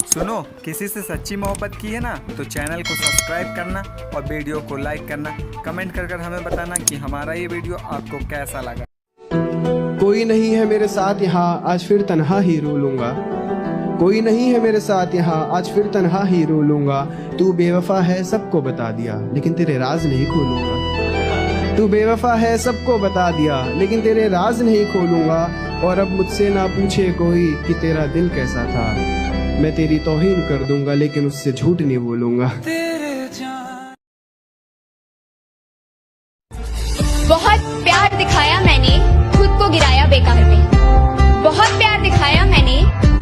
सुनो, किसी से सच्ची मोहब्बत की है ना तो चैनल को सब्सक्राइब करना और वीडियो को लाइक करना, कमेंट कर हमें बताना कि हमारा ये वीडियो आपको कैसा लगा। कोई नहीं है मेरे साथ यहाँ, आज फिर तन्हा ही रो लूंगा। कोई नहीं है मेरे साथ यहाँ, आज फिर तन्हा ही रो लूंगा। तू बेवफा है सबको बता दिया, लेकिन तेरे राज नहीं खोलूंगा। तू बेवफा है सबको बता दिया, लेकिन तेरे राज नहीं खोलूंगा। और अब मुझसे ना पूछे कोई कि तेरा दिल कैसा था। मैं तेरी तौहीन कर दूंगा, लेकिन उससे झूठ नहीं बोलूंगा। बहुत प्यार दिखाया मैंने, खुद को गिराया बेकार में। बहुत प्यार दिखाया मैंने,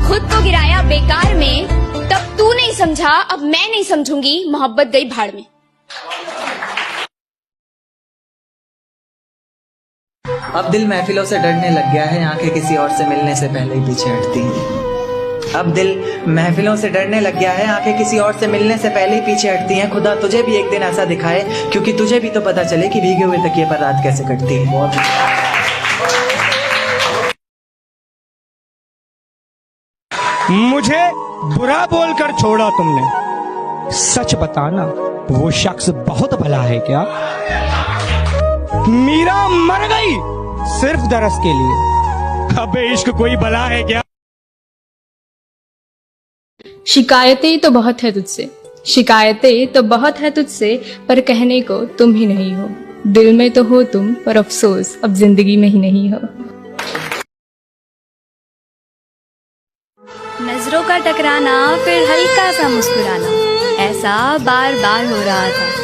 खुद को गिराया बेकार में। तब तू नहीं समझा, अब मैं नहीं समझूंगी, मोहब्बत गई भाड़ में। अब दिल महफिलों से डरने लग गया है, आंखें किसी और से मिलने से पहले ही पीछे हटती हैं। अब दिल महफिलों से डरने लग गया है, आंखें किसी और से मिलने से पहले ही पीछे हटती हैं। खुदा तुझे भी एक दिन ऐसा दिखाए, क्योंकि तुझे भी तो पता चले कि भीगे हुए तकिए पर रात कैसे कटती है। मुझे बुरा बोलकर छोड़ा तुमने, सच बताना वो शख्स बहुत भला है क्या? मीरा मर गई सिर्फ दरस के लिए, अबे इश्क कोई भला है क्या? शिकायतें तो बहुत है तुझसे, शिकायतें तो बहुत है तुझसे, पर कहने को तुम ही नहीं हो। दिल में तो हो तुम, पर अफसोस अब जिंदगी में ही नहीं हो। नजरों का टकराना, फिर हल्का सा मुस्कुराना, ऐसा बार बार हो रहा था।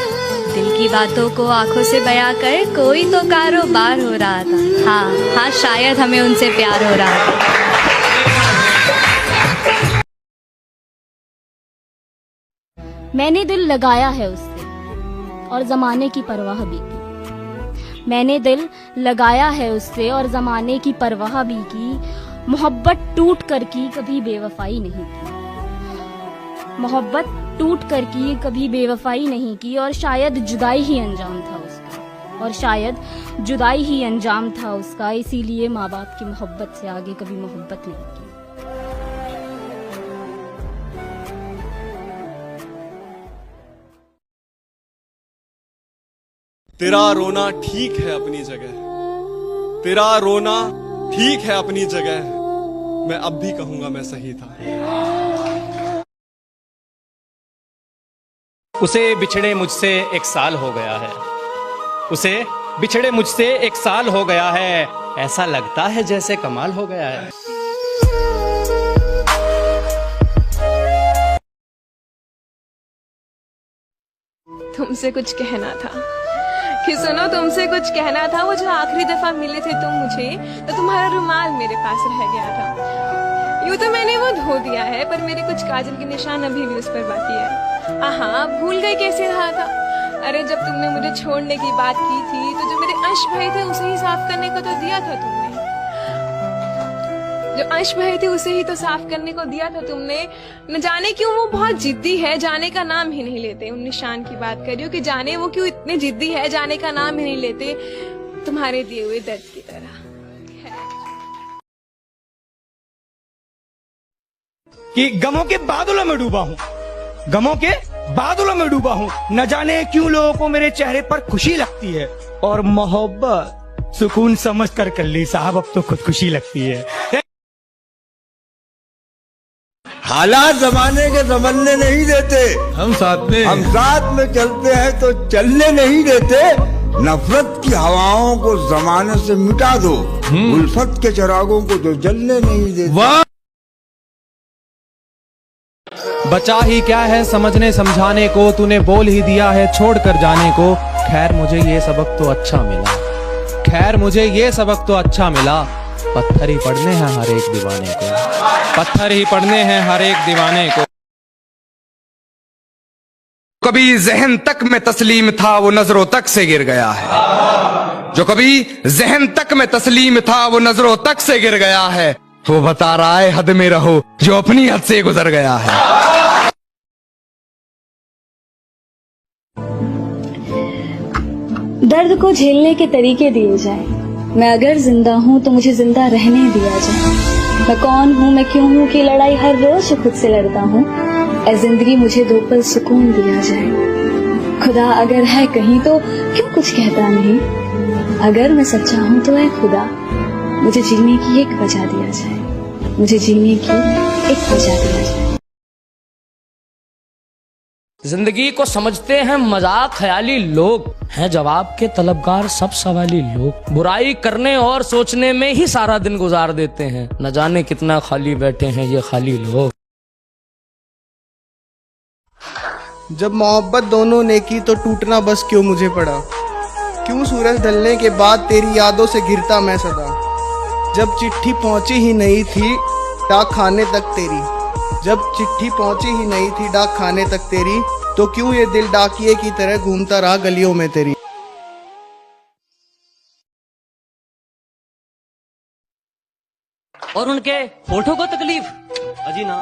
दिल की बातों को आंखों से बयां कर कोई तो कारोबार हो रहा था। हाँ, शायद हमें उनसे प्यार हो रहा था। मैंने दिल लगाया है उससे और जमाने की परवाह भी की। मैंने दिल लगाया है उससे और जमाने की परवाह भी की। मोहब्बत टूट कर की कभी बेवफाई नहीं की। मोहब्बत टूट कर की कभी बेवफाई नहीं की। और शायद जुदाई ही अंजाम था उसका, और शायद जुदाई ही अंजाम था उसका। इसीलिए माँ बाप की मोहब्बत से आगे कभी मोहब्बत नहीं की। तेरा रोना ठीक है अपनी जगह, तेरा रोना ठीक है अपनी जगह। मैं अब भी कहूंगा मैं सही था। उसे बिछड़े मुझसे 1 साल हो गया है, उसे बिछड़े मुझसे 1 साल हो गया है। ऐसा लगता है जैसे कमाल हो गया है। तुमसे कुछ कहना था कि सुनो, तुमसे कुछ कहना था। वो जो आखिरी दफा मिले थे तुम मुझे, तो तुम्हारा रुमाल मेरे पास रह गया था। यूं तो मैंने वो धो दिया है, पर मेरे कुछ काजल के निशान अभी भी उस पर बाकी है। हाँ, भूल गई कैसे रहा था। अरे जब तुमने मुझे छोड़ने की बात की थी, तो जो मेरे अंश बहे थे उसे ही साफ करने को तो दिया था तुमने। जो अंश बहे थे उसे ही तो साफ करने को दिया था तुमने। न जाने क्यों वो बहुत जिद्दी है, जाने का नाम ही नहीं लेते। उन निशान की बात कर रही हूँ कि जाने वो क्यों इतने जिद्दी है, जाने का नाम ही नहीं लेते, तुम्हारे दिए हुए दर्द की तरह। कि गमों के बादलों में डूबा हूँ, गमों के बादलों में डूबा हूँ। न जाने क्यों लोगों को मेरे चेहरे पर खुशी लगती है, और मोहब्बत सुकून समझ कर ली साहब, अब तो खुदकुशी लगती है। हालात जमाने के समझने नहीं देते, हम साथ में चलते हैं तो चलने नहीं देते। नफरत की हवाओं को जमाने से मिटा दो, उल्फत के चिरागों को जो जलने नहीं देते। बचा ही क्या है समझने समझाने को, तूने बोल ही दिया है छोड़ कर जाने को। खैर मुझे ये सबक तो अच्छा मिला, खैर मुझे ये सबक तो अच्छा मिला। पत्थर ही पड़ने हैं हर एक दीवाने को, पत्थर ही पड़ने हैं हर एक दीवाने को। कभी जहन तक में तस्लीम था वो नजरों तक से गिर गया है। जो कभी जहन तक में तस्लीम था वो नजरों तक से गिर गया है। वो बता रहा है हद में रहो जो अपनी हद से गुजर गया है। दर्द को झेलने के तरीके दिए जाए। मैं अगर जिंदा हूं तो मुझे जिंदा रहने दिया जाए। मैं कौन हूँ, मैं क्यों हूँ की लड़ाई हर रोज खुद से लड़ता हूँ। ऐ जिंदगी मुझे 2 पल सुकून दिया जाए। खुदा अगर है कहीं तो क्यों कुछ कहता नहीं। अगर मैं सच्चा हूँ तो ऐ खुदा मुझे जीने की एक वजह दिया जाए। मुझे जीने की एक वजह दिया जाए। जिंदगी को समझते हैं मजाक ख्याली लोग, हैं जवाब के तलबगार सब सवाली लोग। बुराई करने और सोचने में ही सारा दिन गुजार देते हैं, न जाने कितना खाली बैठे हैं ये खाली लोग। जब मोहब्बत दोनों ने की तो टूटना बस क्यों मुझे पड़ा। क्यों सूरज ढलने के बाद तेरी यादों से गिरता मैं सदा। जब चिट्ठी पहुंची ही नहीं थी डाक खाने तक तेरी। जब चिट्ठी पहुंची ही नहीं थी डाक खाने तक तेरी, तो क्यों ये दिल डाकिए की तरह घूमता रहा गलियों में तेरी। और उनके होठों को तकलीफ अजी ना,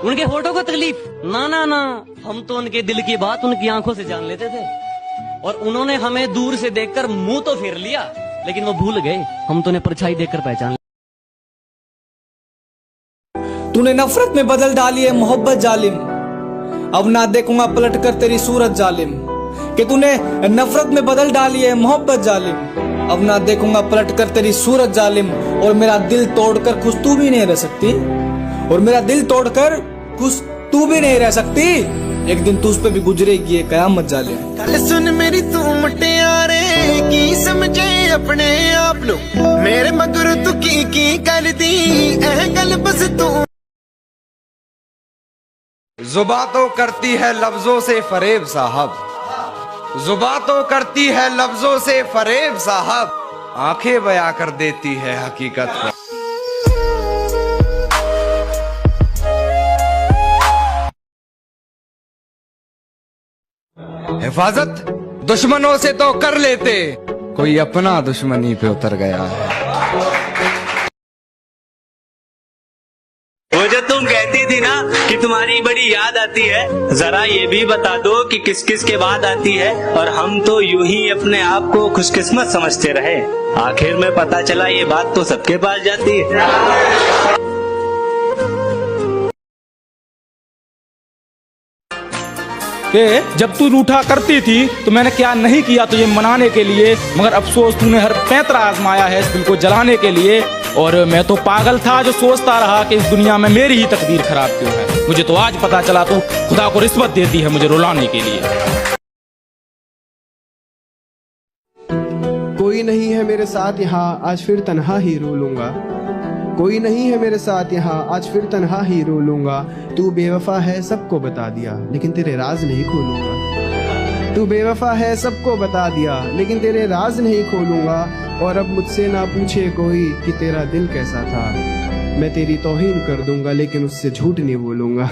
उनके होठों को तकलीफ ना ना ना, हम तो उनके दिल की बात उनकी आंखों से जान लेते थे। और उन्होंने हमें दूर से देखकर मुंह तो फेर लिया, लेकिन वो भूल गए हम तो उन्हें परछाई देखकर पहचान। तूने नफरत में बदल डाली है मोहब्बत जालिम, अब ना देखूंगा पलट कर तेरी सूरत जालिम। कि तूने नफरत में बदल डाली है मोहब्बत जालिम, अब ना देखूंगा पलट कर तेरी सूरत जालिम। और मेरा दिल तोड़कर खुश तू भी नहीं रह सकती, और मेरा दिल तोड़कर खुश तू भी नहीं रह सकती। एक दिन तुझ पे भी गुजरेगी ये कयामत जालिम। गल सुन मेरी तू मुटियारे की समझे अपने आप लो, मेरे मगर तू की कर दी एह गल बस तू। जुबां तो करती है लफ्जों से फरेब साहब, जुबां तो करती है लफ्जों से फरेब साहब, आंखें बयां कर देती है हकीकत पर। हिफाजत दुश्मनों से तो कर लेते, कोई अपना दुश्मनी पे उतर गया है। वो जो तुम कहती थी ना कि तुम्हारी बड़ी याद आती है, जरा ये भी बता दो कि किस किस के बाद आती है। और हम तो यूं ही अपने आप को खुशकिस्मत समझते रहे, आखिर में पता चला ये बात तो सबके पास जाती है। कि जब तू रूठा करती थी तो मैंने क्या नहीं किया तुझे मनाने के लिए, मगर अफसोस तूने हर पैंतरा आजमाया है इस दिल को जलाने के लिए। और मैं तो पागल था जो सोचता रहा कि इस दुनिया में मेरी ही तकदीर खराब क्यों है। मुझे तो आज पता चला तो खुदा को रिश्वत देती है मुझे रुलाने के लिए। कोई नहीं है मेरे साथ यहाँ आज फिर तन्हा ही रो लूंगा। कोई नहीं है मेरे साथ यहाँ आज फिर तन्हा ही रो लूंगा। तू बेवफा है सबको बता दिया लेकिन तेरे राज नहीं खोलूंगा। तू बेवफा है सबको बता दिया लेकिन तेरे राज नहीं खोलूंगा। और अब मुझसे ना पूछे कोई कि तेरा दिल कैसा था, मैं तेरी तौहीन कर दूंगा लेकिन उससे झूठ नहीं बोलूंगा।